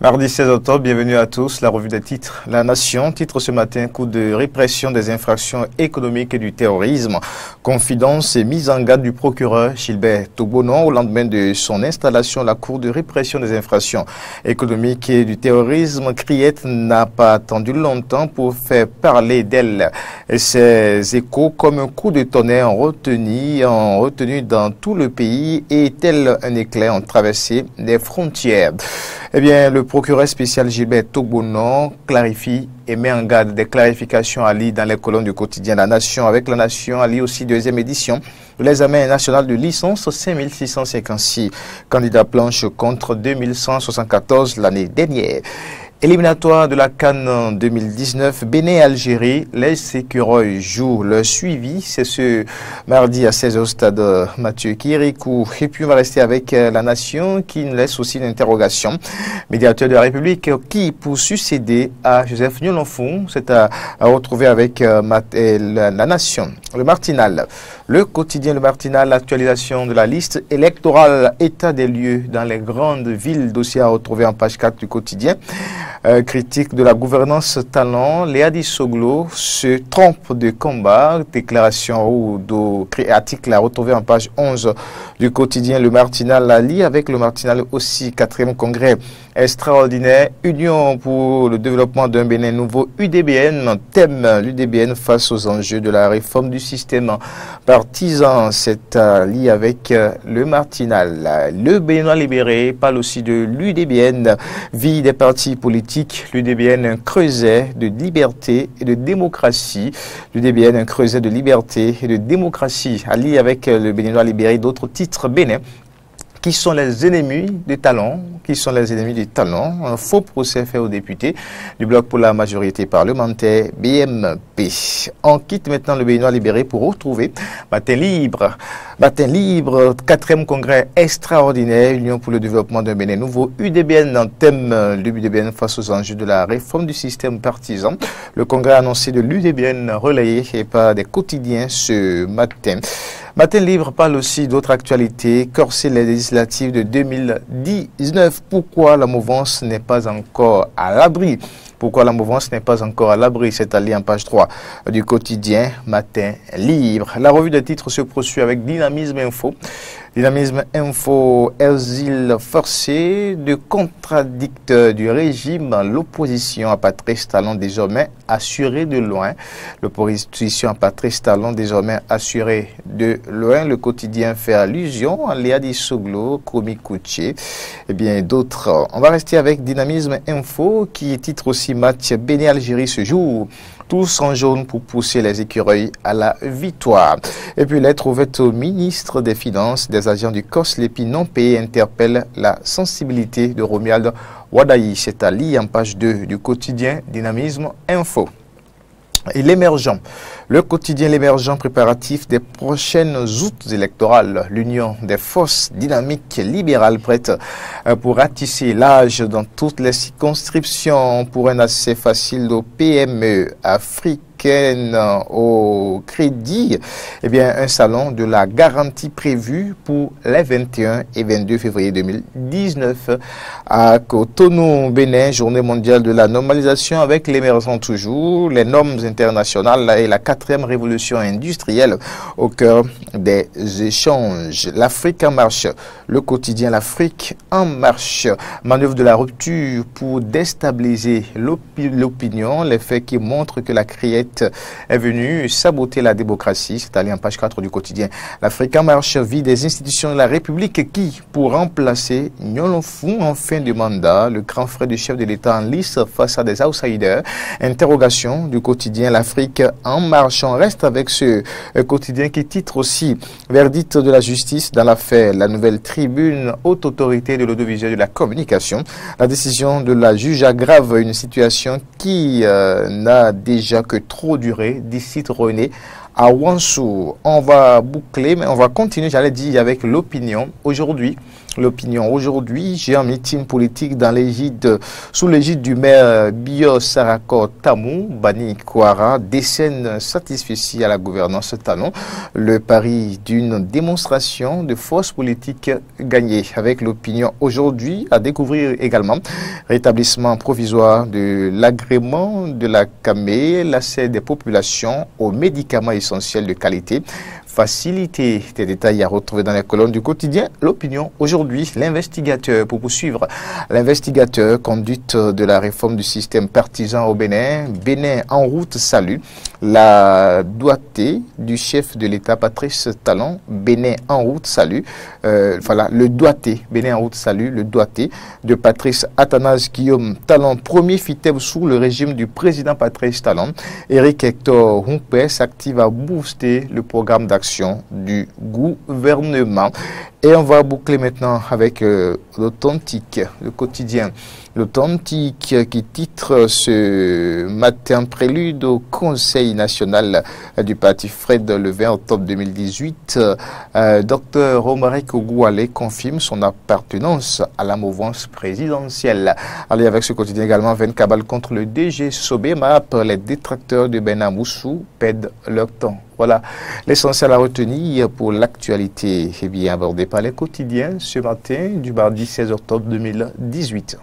Mardi 16 octobre, bienvenue à tous. La revue des titres. La Nation titre ce matin coup de répression des infractions économiques et du terrorisme. Confidence et mise en garde du procureur Gilbert Togbonon au lendemain de son installation à la Cour de répression des infractions économiques et du terrorisme. Criette n'a pas attendu longtemps pour faire parler d'elle. Et ses échos comme un coup de tonnerre ont retenu dans tout le pays et tel un éclair ont traversé les frontières. Eh bien, le procureur spécial Gilbert Togbonon clarifie et met en garde des clarifications à lire dans les colonnes du quotidien La Nation. Avec La Nation, à lire aussi deuxième édition de l'examen national de licence 5656. Candidats planche contre 2174 l'année dernière. Éliminatoire de la CAN 2019, Bénin-Algérie, les écureuils jouent leur suivi. C'est ce mardi à 16h au stade Mathieu Kirikou. Et puis on va rester avec La Nation qui nous laisse aussi une interrogation. Médiateur de la République qui, pour succéder à Joseph Nyolonfou, c'est à retrouver avec La Nation. Le Martinal. Le quotidien Le Martinal, actualisation de la liste électorale, état des lieux dans les grandes villes, dossier à retrouver en page 4 du quotidien. Critique de la gouvernance talent, Léa Dissoglo se trompe de combat, déclaration ou article à retrouver en page 11 du quotidien Le Martinal, à lire avec Le Martinal aussi, 4e congrès extraordinaire, Union pour le développement d'un Bénin nouveau, UDBN, thème l'UDBN face aux enjeux de la réforme du système partisan, c'est à lire avec Le Martinal. Le Bénin libéré parle aussi de l'UDBN, vie des partis politiques, l'UDBN un creuset de liberté et de démocratie, l'UDBN un creuset de liberté et de démocratie, à lire avec le Béninois libéré, d'autres titres Bénin. Qui sont les ennemis des talents? Qui sont les ennemis des talents? Un faux procès fait aux députés du Bloc pour la majorité parlementaire, BMP. On quitte maintenant le Béninois libéré pour retrouver Matin Libre. Matin Libre, 4e congrès extraordinaire, Union pour le développement d'un Bénin nouveau, UDBN en thème de l'UDBN face aux enjeux de la réforme du système partisan. Le congrès annoncé de l'UDBN relayé par des quotidiens ce matin. Matin Libre parle aussi d'autres actualités, corser les législatives de 2019. Pourquoi la mouvance n'est pas encore à l'abri? Pourquoi la mouvance n'est pas encore à l'abri? C'est allé en page 3 du quotidien Matin Libre. La revue des titres se poursuit avec Dynamisme Info. Dynamisme Info, exil forcé de contradicteurs du régime, l'opposition à Patrice Talon désormais assurée de loin. L'opposition à Patrice Talon désormais assurée de loin. Le quotidien fait allusion à Léa Dissoglo, Komi Kouché et bien d'autres. On va rester avec Dynamisme Info qui titre aussi match Bénin-Algérie ce jour. Tous en jaune pour pousser les écureuils à la victoire. Et puis lettre ouverte au ministre des Finances, des agents du COS-LEPI non payés interpellent la sensibilité de Romuald Wadaï. C'est à lire en page 2 du quotidien Dynamisme Info. Et l'émergent. Le quotidien L'émergent préparatif des prochaines joutes électorales. L'union des forces dynamiques libérales prête pour ratisser l'âge dans toutes les circonscriptions pour un accès facile aux PME africaines au crédit. Eh bien, un salon de la garantie prévu pour les 21 et 22 février 2019 à Cotonou, Bénin, journée mondiale de la normalisation avec l'émergent toujours, les normes internationales et la 4e révolution industrielle au cœur des échanges. L'Afrique en marche, le quotidien L'Afrique en marche, manœuvre de la rupture pour déstabiliser l'opinion, les faits qui montrent que la criette est venue saboter la démocratie. C'est allé en page 4 du quotidien L'Afrique en marche, vie des institutions de la République qui, pour remplacer Nyolonfou en fin de mandat, le grand frère du chef de l'État en lice face à des outsiders. Interrogation du quotidien L'Afrique en marche. On reste avec ce quotidien qui titre aussi verdict de la justice dans l'affaire La Nouvelle Tribune, haute autorité de l'audiovisuel et de la communication. La décision de la juge aggrave une situation qui n'a déjà que trop duré, d'ici René à Wansou. On va boucler, mais on va continuer, j'allais dire, avec l'opinion. Aujourd'hui, L'opinion aujourd'hui, j'ai un meeting politique sous l'égide du maire Bio Sarako Tamou, Bani Kouara, décerne satisfait à la gouvernance Talon le pari d'une démonstration de force politique gagnée. Avec l'opinion aujourd'hui, à découvrir également rétablissement provisoire de l'agrément de la CAME, l'accès des populations aux médicaments essentiels de qualité, facilité. Des détails à retrouver dans les colonnes du quotidien. L'opinion aujourd'hui, l'investigateur, pour poursuivre, l'investigateur conduite de la réforme du système partisan au Bénin, Bénin en route salut, la doigté du chef de l'État Patrice Talon, Bénin en route salut, voilà, le doigté, Bénin en route salut, le doigté de Patrice Athanase Guillaume Talon, premier FITEB sous le régime du président Patrice Talon. Éric Hector Humpé s'active à booster le programme d'action du gouvernement. Et on va boucler maintenant avec l'Authentique, le quotidien. L'Authentique qui titre ce matin prélude au Conseil national du parti Fred le 20 octobre 2018. Dr Romaric Ogouale confirme son appartenance à la mouvance présidentielle. Allez, avec ce quotidien également, 20 cabales contre le DG Sobemap. Les détracteurs de Benamoussou pèdent leur temps. Voilà l'essentiel à retenir pour l'actualité bien abordée par les quotidiens ce matin du mardi 16 octobre 2018.